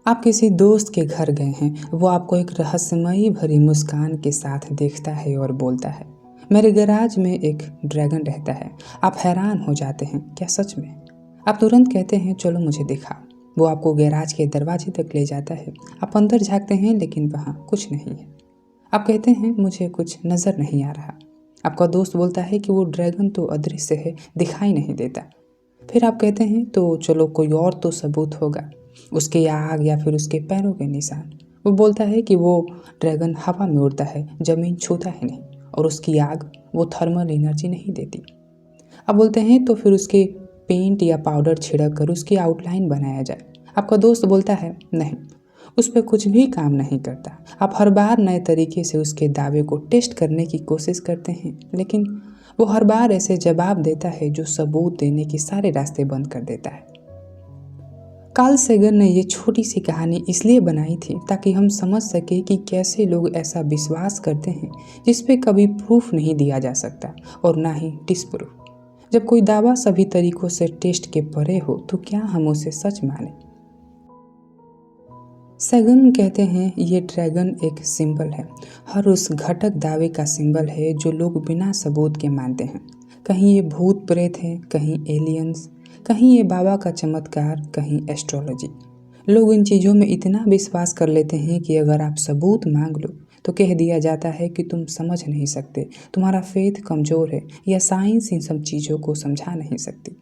आप किसी दोस्त के घर गए हैं, वो आपको एक रहस्यमयी भरी मुस्कान के साथ देखता है और बोलता है, मेरे गैराज में एक ड्रैगन रहता है। आप हैरान हो जाते हैं, क्या सच में? आप तुरंत कहते हैं, चलो मुझे दिखा। वो आपको गैराज के दरवाजे तक ले जाता है। आप अंदर झांकते हैं, लेकिन वहाँ कुछ नहीं है। आप कहते हैं, मुझे कुछ नज़र नहीं आ रहा। आपका दोस्त बोलता है कि वो ड्रैगन तो अदृश्य है, दिखाई नहीं देता। फिर आप कहते हैं, तो चलो कोई और तो सबूत होगा, उसके आग या फिर उसके पैरों के निशान। वो बोलता है कि वो ड्रैगन हवा में उड़ता है, ज़मीन छूता है नहीं, और उसकी आग वो थर्मल एनर्जी नहीं देती। अब बोलते हैं, तो फिर उसके पेंट या पाउडर छिड़क कर उसकी आउटलाइन बनाया जाए। आपका दोस्त बोलता है, नहीं, उस पर कुछ भी काम नहीं करता। आप हर बार नए तरीके से उसके दावे को टेस्ट करने की कोशिश करते हैं, लेकिन वो हर बार ऐसे जवाब देता है जो सबूत देने के सारे रास्ते बंद कर देता है। कार्ल सेगन ने ये छोटी सी कहानी इसलिए बनाई थी ताकि हम समझ सके कि कैसे लोग ऐसा विश्वास करते हैं जिस पे कभी प्रूफ नहीं दिया जा सकता और ना ही डिसप्रूफ। जब कोई दावा सभी तरीकों से टेस्ट के परे हो तो क्या हम उसे सच माने? सेगन कहते हैं, ये ड्रैगन एक सिंबल है। हर उस घटक दावे का सिंबल है जो लोग बिना सबूत के मानते हैं। कहीं ये भूत प्रेत है, कहीं एलियंस, कहीं ये बाबा का चमत्कार, कहीं एस्ट्रोलॉजी। लोग इन चीज़ों में इतना विश्वास कर लेते हैं कि अगर आप सबूत मांग लो तो कह दिया जाता है कि तुम समझ नहीं सकते, तुम्हारा फेथ कमज़ोर है, या साइंस इन सब चीज़ों को समझा नहीं सकती।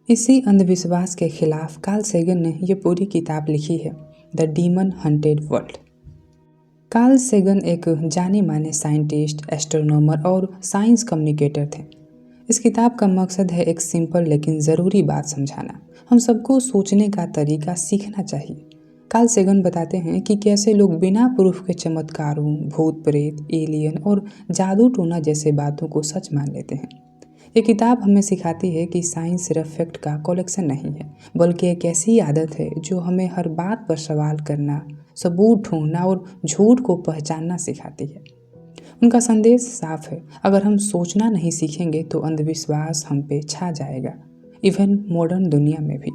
इसी अंधविश्वास के खिलाफ कार्ल सेगन ने यह पूरी किताब लिखी है, the demon haunted world. Carl Sagan एक जाने माने साइंटिस्ट, एस्ट्रोनॉमर और साइंस कम्युनिकेटर थे। इस किताब का मकसद है एक सिंपल लेकिन ज़रूरी बात समझाना। हम सबको सोचने का तरीका सीखना चाहिए। कार्ल सेगन बताते हैं कि कैसे लोग बिना प्रूफ के चमत्कारों, भूत प्रेत, एलियन और जादू टोना जैसे बातों को सच मान लेते हैं। ये किताब हमें सिखाती है कि साइंस सिर्फ फैक्ट का कलेक्शन नहीं है, बल्कि एक ऐसी आदत है जो हमें हर बात पर सवाल करना, सबूत ढूंढना और झूठ को पहचानना सिखाती है। उनका संदेश साफ है, अगर हम सोचना नहीं सीखेंगे तो अंधविश्वास हम पे छा जाएगा, इवन मॉडर्न दुनिया में भी।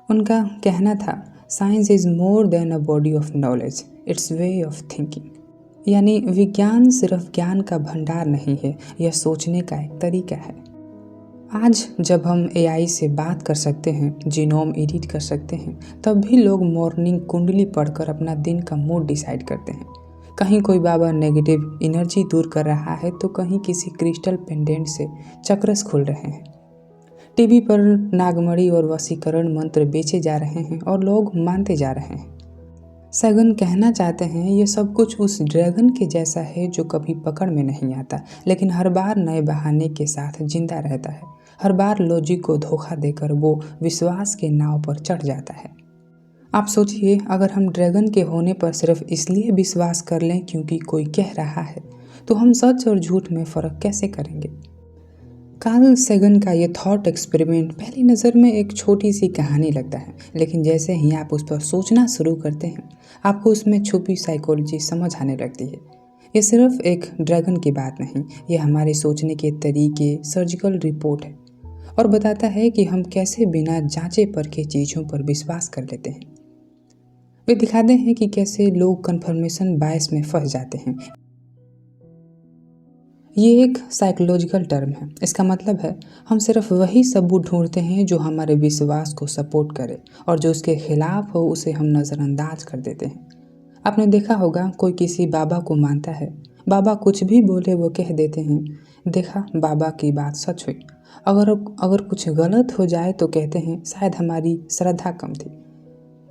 उनका कहना था, science is more than a body of knowledge, it's way of thinking. यानी विज्ञान सिर्फ ज्ञान का भंडार नहीं है, यह सोचने का एक तरीका है। आज जब हम एआई से बात कर सकते हैं, जीनोम एडिट कर सकते हैं, तब भी लोग मॉर्निंग कुंडली पढ़कर अपना दिन का मूड डिसाइड करते हैं। कहीं कोई बाबा नेगेटिव एनर्जी दूर कर रहा है, तो कहीं किसी क्रिस्टल पेंडेंट से चक्रस खुल रहे हैं। टीवी पर नागमणि और वशीकरण मंत्र बेचे जा रहे हैं और लोग मानते जा रहे हैं। सेगन कहना चाहते हैं, ये सब कुछ उस ड्रैगन के जैसा है जो कभी पकड़ में नहीं आता, लेकिन हर बार नए बहाने के साथ जिंदा रहता है। हर बार लॉजिक को धोखा देकर वो विश्वास के नाव पर चढ़ जाता है। आप सोचिए, अगर हम ड्रैगन के होने पर सिर्फ इसलिए विश्वास कर लें क्योंकि कोई कह रहा है, तो हम सच और झूठ में फ़र्क कैसे करेंगे? कार्ल सेगन का ये थॉट एक्सपेरिमेंट पहली नज़र में एक छोटी सी कहानी लगता है, लेकिन जैसे ही आप उस पर सोचना शुरू करते हैं, आपको उसमें छुपी साइकोलॉजी समझ आने लगती है। ये सिर्फ एक ड्रैगन की बात नहीं, ये हमारे सोचने के तरीके, सर्जिकल रिपोर्ट है, और बताता है कि हम कैसे बिना जांचे परखे चीज़ों पर विश्वास कर लेते हैं। वे दिखाते हैं कि कैसे लोग कन्फर्मेशन बायस में फंस जाते हैं। ये एक साइकोलॉजिकल टर्म है। इसका मतलब है, हम सिर्फ वही सबूत ढूंढते हैं जो हमारे विश्वास को सपोर्ट करे, और जो उसके खिलाफ हो उसे हम नज़रअंदाज कर देते हैं। आपने देखा होगा, कोई किसी बाबा को मानता है, बाबा कुछ भी बोले वो कह देते हैं, देखा बाबा की बात सच हुई। अगर अगर कुछ गलत हो जाए तो कहते हैं, शायद हमारी श्रद्धा कम थी।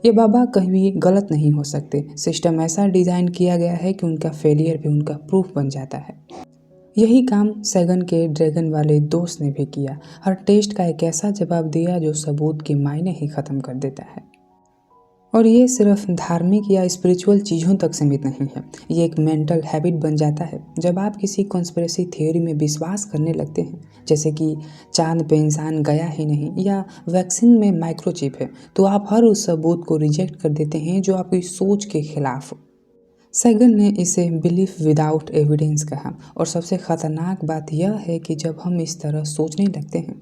ये बाबा कहीं भी गलत नहीं हो सकते। सिस्टम ऐसा डिज़ाइन किया गया है कि उनका फेलियर भी उनका प्रूफ बन जाता है। यही काम सेगन के ड्रैगन वाले दोस्त ने भी किया। हर टेस्ट का एक ऐसा जवाब दिया जो सबूत के मायने ही ख़त्म कर देता है। और ये सिर्फ धार्मिक या स्पिरिचुअल चीज़ों तक सीमित नहीं है, ये एक मेंटल हैबिट बन जाता है। जब आप किसी कॉन्स्पिरेसी थ्योरी में विश्वास करने लगते हैं, जैसे कि चांद पे इंसान गया ही नहीं या वैक्सीन में माइक्रोचिप है, तो आप हर उस सबूत को रिजेक्ट कर देते हैं जो आपकी सोच के खिलाफ हो। सेगन ने इसे बिलीफ विदाउट एविडेंस कहा, और सबसे ख़तरनाक बात यह है कि जब हम इस तरह सोचने लगते हैं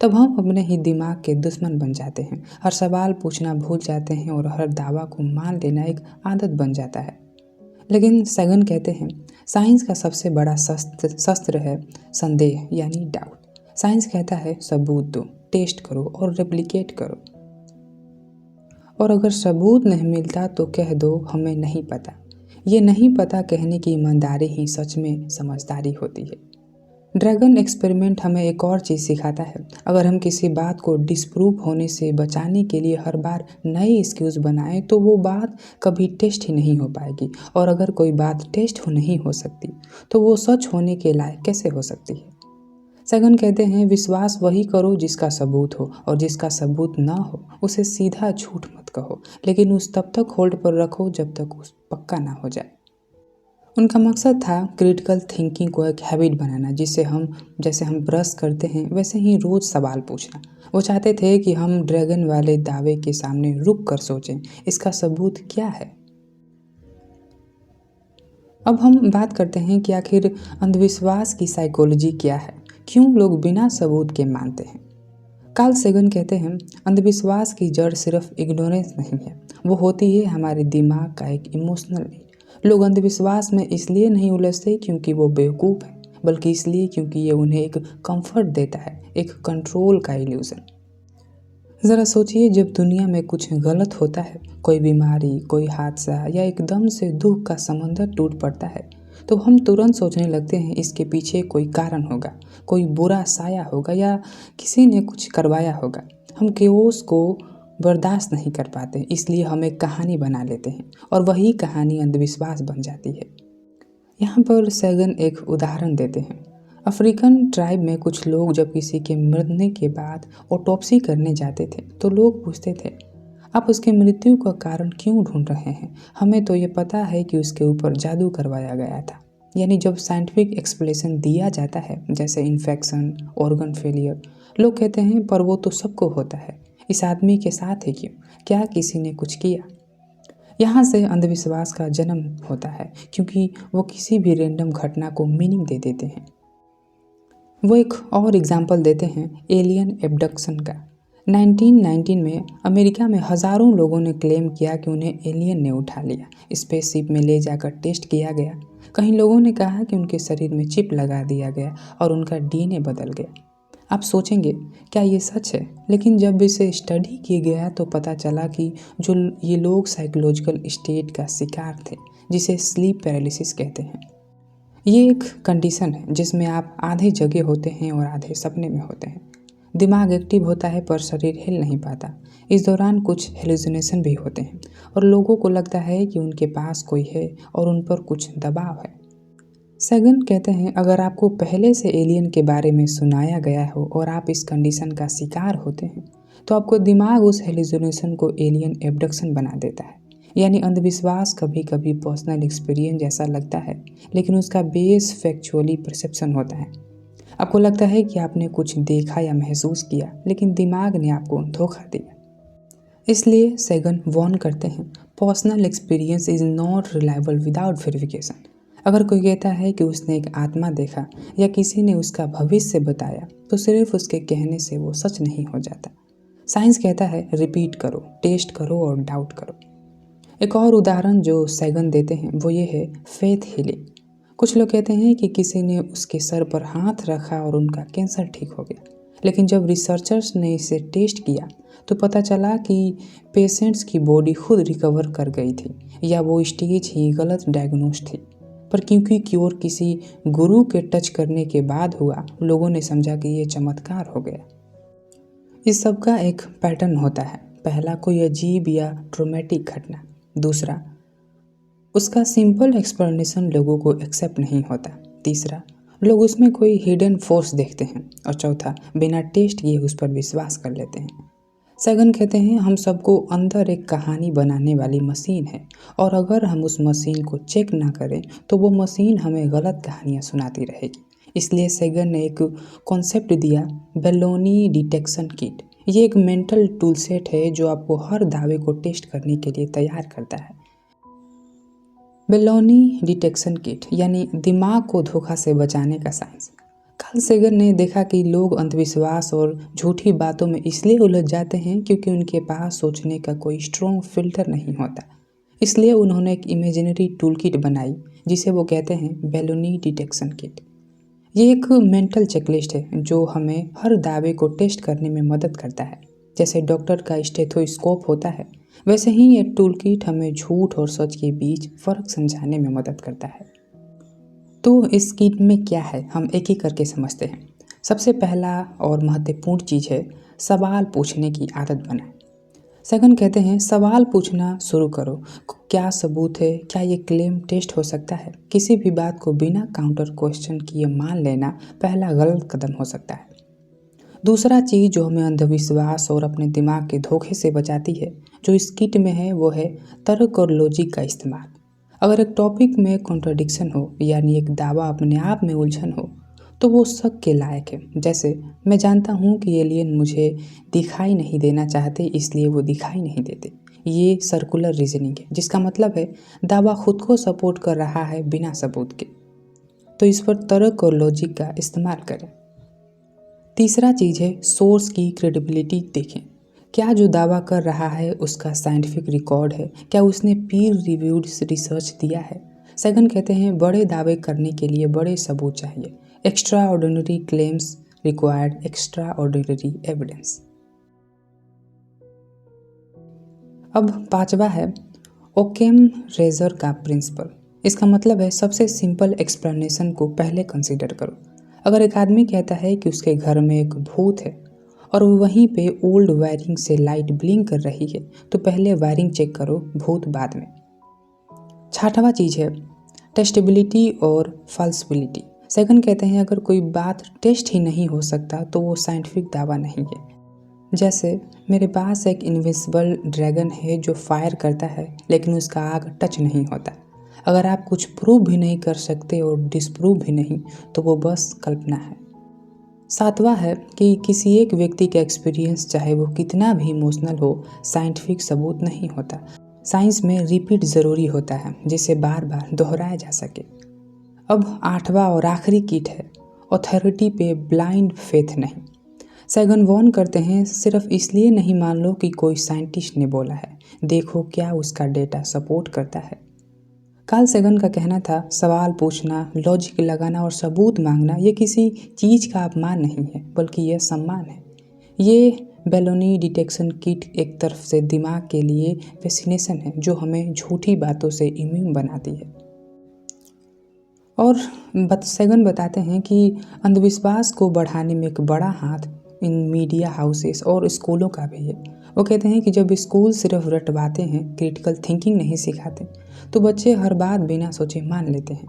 तब हम अपने ही दिमाग के दुश्मन बन जाते हैं, हर सवाल पूछना भूल जाते हैं और हर दावा को मान लेना एक आदत बन जाता है। लेकिन सैगन कहते हैं साइंस का सबसे बड़ा शस्त्र है संदेह यानी डाउट। साइंस कहता है सबूत दो, टेस्ट करो और रेप्लिकेट करो, और अगर सबूत नहीं मिलता तो कह दो हमें नहीं पता। ये नहीं पता कहने की ईमानदारी ही सच में समझदारी होती है। ड्रैगन एक्सपेरिमेंट हमें एक और चीज़ सिखाता है, अगर हम किसी बात को डिस्प्रूव होने से बचाने के लिए हर बार नए एक्सक्यूज़ बनाएं तो वो बात कभी टेस्ट ही नहीं हो पाएगी, और अगर कोई बात टेस्ट नहीं हो सकती तो वो सच होने के लायक कैसे हो सकती है। सैगन कहते हैं विश्वास वही करो जिसका सबूत हो, और जिसका सबूत ना हो उसे सीधा झूठ मत कहो, लेकिन उस तब तक होल्ड पर रखो जब तक उस पक्का ना हो जाए। उनका मकसद था क्रिटिकल थिंकिंग को एक हैबिट बनाना, जैसे हम ब्रश करते हैं वैसे ही रोज़ सवाल पूछना। वो चाहते थे कि हम ड्रैगन वाले दावे के सामने रुक कर सोचें, इसका सबूत क्या है। अब हम बात करते हैं कि आखिर अंधविश्वास की साइकोलॉजी क्या है, क्यों लोग बिना सबूत के मानते हैं। कार्ल सेगन कहते हैं अंधविश्वास की जड़ सिर्फ इग्नोरेंस नहीं है, वो होती है हमारे दिमाग का एक इमोशनल नीड। लोग अंधविश्वास में इसलिए नहीं उलझते क्योंकि वो बेवकूफ़ है, बल्कि इसलिए क्योंकि ये उन्हें एक कंफर्ट देता है, एक कंट्रोल का इल्यूजन। ज़रा सोचिए, जब दुनिया में कुछ गलत होता है, कोई बीमारी, कोई हादसा या एकदम से दुख का समंदर टूट पड़ता है, तो हम तुरंत सोचने लगते हैं इसके पीछे कोई कारण होगा, कोई बुरा साया होगा या किसी ने कुछ करवाया होगा। हम केओस को बर्दाश्त नहीं कर पाते, इसलिए हम एक कहानी बना लेते हैं और वही कहानी अंधविश्वास बन जाती है। यहाँ पर सैगन एक उदाहरण देते हैं। अफ्रीकन ट्राइब में कुछ लोग जब किसी के मरने के बाद ऑटोप्सी करने जाते थे तो लोग पूछते थे आप उसकी मृत्यु का कारण क्यों ढूंढ रहे हैं, हमें तो ये पता है कि उसके ऊपर जादू करवाया गया था। यानी जब साइंटिफिक एक्सप्लेनेशन दिया जाता है जैसे इन्फेक्शन, ऑर्गन फेलियर, लोग कहते हैं पर वो तो सबको होता है, इस आदमी के साथ है क्यों, क्या किसी ने कुछ किया। यहाँ से अंधविश्वास का जन्म होता है, क्योंकि वो किसी भी रैंडम घटना को मीनिंग दे देते हैं। वो एक और एग्जाम्पल देते हैं एलियन एब्डक्शन का। 1919 में अमेरिका में हज़ारों लोगों ने क्लेम किया कि उन्हें एलियन ने उठा लिया। स्पेसशिप में ले जाकर टेस्ट किया गया। कहीं लोगों ने कहा कि उनके शरीर में चिप लगा दिया गया और उनका डीएनए बदल गया। आप सोचेंगे क्या ये सच है, लेकिन जब इसे स्टडी किया गया तो पता चला कि जो ये लोग साइकोलॉजिकल स्टेट का शिकार थे, जिसे स्लीप पैरालिसिस कहते हैं। ये एक कंडीशन है जिसमें आप आधे जगे होते हैं और आधे सपने में होते हैं। दिमाग एक्टिव होता है पर शरीर हिल नहीं पाता। इस दौरान कुछ हेलुसिनेशन भी होते हैं और लोगों को लगता है कि उनके पास कोई है और उन पर कुछ दबाव है। सैगन कहते हैं अगर आपको पहले से एलियन के बारे में सुनाया गया हो और आप इस कंडीशन का शिकार होते हैं तो आपको दिमाग उस हेलुसिनेशन को एलियन एब्डक्शन बना देता है। यानी अंधविश्वास कभी कभी पर्सनल एक्सपीरियंस जैसा लगता है, लेकिन उसका बेस फैक्चुअली परसेप्शन होता है। आपको लगता है कि आपने कुछ देखा या महसूस किया, लेकिन दिमाग ने आपको धोखा दिया। इसलिए सैगन वार्न करते हैं personal experience is not reliable without verification. अगर कोई कहता है कि उसने एक आत्मा देखा या किसी ने उसका भविष्य बताया तो सिर्फ उसके कहने से वो सच नहीं हो जाता। साइंस कहता है रिपीट करो, टेस्ट करो और डाउट करो। एक और उदाहरण जो सैगन देते हैं वो ये है फेथ हीलिंग। कुछ लोग कहते हैं कि किसी ने उसके सर पर हाथ रखा और उनका कैंसर ठीक हो गया, लेकिन जब रिसर्चर्स ने इसे टेस्ट किया तो पता चला कि पेशेंट्स की बॉडी खुद रिकवर कर गई थी, या वो स्टेज ही गलत डायग्नोस थी। पर क्योंकि क्योर किसी गुरु के टच करने के बाद हुआ, लोगों ने समझा कि ये चमत्कार हो गया। इस सब का एक पैटर्न होता है। पहला, कोई अजीब या ट्रोमेटिक घटना। दूसरा, उसका सिंपल एक्सप्लेनेशन लोगों को एक्सेप्ट नहीं होता। तीसरा, लोग उसमें कोई हिडन फोर्स देखते हैं। और चौथा, बिना टेस्ट किए उस पर विश्वास कर लेते हैं। सैगन कहते हैं हम सबको अंदर एक कहानी बनाने वाली मशीन है, और अगर हम उस मशीन को चेक ना करें तो वो मशीन हमें गलत कहानियाँ सुनाती रहेगी। इसलिए सैगन ने एक कॉन्सेप्ट दिया, बेलोनी डिटेक्शन किट। ये एक मेंटल टूल सेट है जो आपको हर दावे को टेस्ट करने के लिए तैयार करता है। बेलोनी डिटेक्शन किट यानी दिमाग को धोखा से बचाने का साइंस। कार्ल सेगन ने देखा कि लोग अंधविश्वास और झूठी बातों में इसलिए उलझ जाते हैं क्योंकि उनके पास सोचने का कोई स्ट्रॉन्ग फिल्टर नहीं होता। इसलिए उन्होंने एक इमेजिनरी टूल किट बनाई जिसे वो कहते हैं बेलोनी डिटेक्शन किट। ये एक मेंटल चेकलिस्ट है जो हमें हर दावे को टेस्ट करने में मदद करता है। जैसे डॉक्टर का स्टेथोस्कोप होता है, वैसे ही ये टूल किट हमें झूठ और सच के बीच फ़र्क समझाने में मदद करता है। तो इस किट में क्या है, हम एक ही करके समझते हैं। सबसे पहला और महत्वपूर्ण चीज़ है सवाल पूछने की आदत बनाएं। सेकंड कहते हैं सवाल पूछना शुरू करो। क्या सबूत है? क्या ये क्लेम टेस्ट हो सकता है? किसी भी बात को बिना काउंटर क्वेश्चन किए मान लेना पहला गलत कदम हो सकता है। दूसरा चीज़ जो हमें अंधविश्वास और अपने दिमाग के धोखे से बचाती है, जो इस किट में है, वो है तर्क और लॉजिक का इस्तेमाल। अगर एक टॉपिक में कॉन्ट्रडिक्शन हो, यानी एक दावा अपने आप में उलझन हो, तो वो शक के लायक है। जैसे मैं जानता हूँ कि एलियन मुझे दिखाई नहीं देना चाहते, इसलिए वो दिखाई नहीं देते। ये सर्कुलर रीजनिंग है, जिसका मतलब है दावा खुद को सपोर्ट कर रहा है बिना सबूत के। तो इस पर तर्क और लॉजिक का इस्तेमाल करें। तीसरा चीज़ है सोर्स की क्रेडिबिलिटी देखें। क्या जो दावा कर रहा है उसका साइंटिफिक रिकॉर्ड है? क्या उसने पीर रिव्यूड रिसर्च दिया है? सेकंड कहते हैं बड़े दावे करने के लिए बड़े सबूत चाहिए। Extra ordinary claims required extra ordinary evidence. अब पांचवा है ओकेम रेजर का प्रिंसिपल। इसका मतलब है सबसे सिंपल एक्सप्लेनेशन को पहले कंसीडर करो। अगर एक आदमी कहता है कि उसके घर में एक भूत है और वहीं पे ओल्ड वायरिंग से लाइट ब्लिंक कर रही है, तो पहले वायरिंग चेक करो, भूत बाद में। छठवां चीज़ है टेस्टेबिलिटी और फॉल्सिबिलिटी। सेकंड कहते हैं अगर कोई बात टेस्ट ही नहीं हो सकता तो वो साइंटिफिक दावा नहीं है। जैसे मेरे पास एक इनविजिबल ड्रैगन है जो फायर करता है लेकिन उसका आग टच नहीं होता। अगर आप कुछ प्रूव भी नहीं कर सकते और डिसप्रूव भी नहीं, तो वो बस कल्पना है। सातवां है कि किसी एक व्यक्ति का एक्सपीरियंस चाहे वो कितना भी इमोशनल हो, साइंटिफिक सबूत नहीं होता। साइंस में रिपीट ज़रूरी होता है जिसे बार बार दोहराया जा सके। अब आठवां और आखिरी किट है अथॉरिटी पे ब्लाइंड फेथ नहीं। सैगन वॉर्न करते हैं सिर्फ इसलिए नहीं मान लो कि कोई साइंटिस्ट ने बोला है, देखो क्या उसका डेटा सपोर्ट करता है। कार्ल सेगन का कहना था सवाल पूछना, लॉजिक लगाना और सबूत मांगना ये किसी चीज़ का अपमान नहीं है, बल्कि यह सम्मान है। ये बेलोनी डिटेक्शन किट एक तरफ से दिमाग के लिए फैसिनेशन है जो हमें झूठी बातों से इम्यून बनाती है। और सेगन बताते हैं कि अंधविश्वास को बढ़ाने में एक बड़ा हाथ इन मीडिया हाउसेस और स्कूलों का भी है। वो कहते हैं कि जब स्कूल सिर्फ रटवाते हैं, क्रिटिकल थिंकिंग नहीं सिखाते, तो बच्चे हर बात बिना सोचे मान लेते हैं।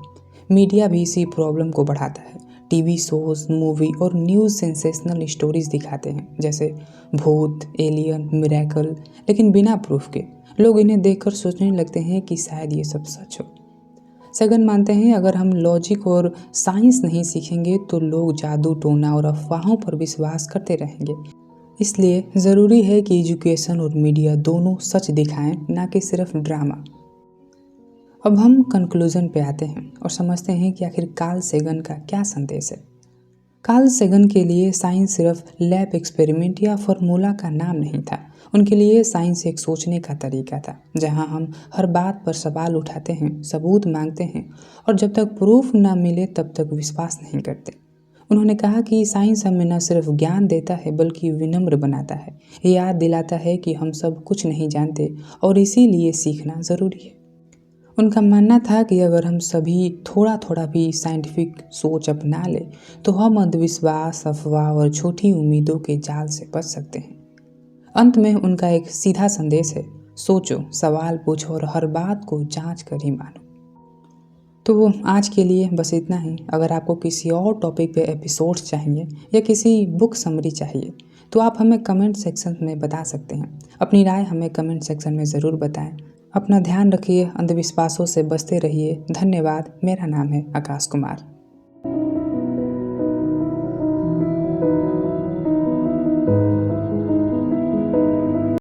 मीडिया भी इसी प्रॉब्लम को बढ़ाता है। टीवी शोज, मूवी और न्यूज़ सेंसेशनल स्टोरीज दिखाते हैं, जैसे भूत, एलियन, मिरेकल, लेकिन बिना प्रूफ के। लोग इन्हें देखकर सोचने लगते हैं कि शायद ये सब सच हो। सैगन मानते हैं अगर हम लॉजिक और साइंस नहीं सीखेंगे तो लोग जादू टोना और अफवाहों पर विश्वास करते रहेंगे। इसलिए ज़रूरी है कि एजुकेशन और मीडिया दोनों सच दिखाएं, ना कि सिर्फ ड्रामा। अब हम कंक्लूजन पे आते हैं और समझते हैं कि आखिर कार्ल सेगन का क्या संदेश है। कार्ल सेगन के लिए साइंस सिर्फ लैब एक्सपेरिमेंट या फॉर्मूला का नाम नहीं था। उनके लिए साइंस एक सोचने का तरीका था, जहां हम हर बात पर सवाल उठाते हैं, सबूत मांगते हैं और जब तक प्रूफ ना मिले तब तक विश्वास नहीं करते। उन्होंने कहा कि साइंस हमें न सिर्फ ज्ञान देता है बल्कि विनम्र बनाता है, याद दिलाता है कि हम सब कुछ नहीं जानते और इसीलिए सीखना ज़रूरी है। उनका मानना था कि अगर हम सभी थोड़ा थोड़ा भी साइंटिफिक सोच अपना ले तो हम अंधविश्वास, अफवाह और झूठी उम्मीदों के जाल से बच सकते हैं। अंत में उनका एक सीधा संदेश है, सोचो, सवाल पूछो और हर बात को जांच कर ही मानो। तो आज के लिए बस इतना ही। अगर आपको किसी और टॉपिक पे एपिसोड्स चाहिए या किसी बुक समरी चाहिए तो आप हमें कमेंट सेक्शन में बता सकते हैं। अपनी राय हमें कमेंट सेक्शन में ज़रूर बताएं। अपना ध्यान रखिए, अंधविश्वासों से बचते रहिए। धन्यवाद। मेरा नाम है आकाश कुमार।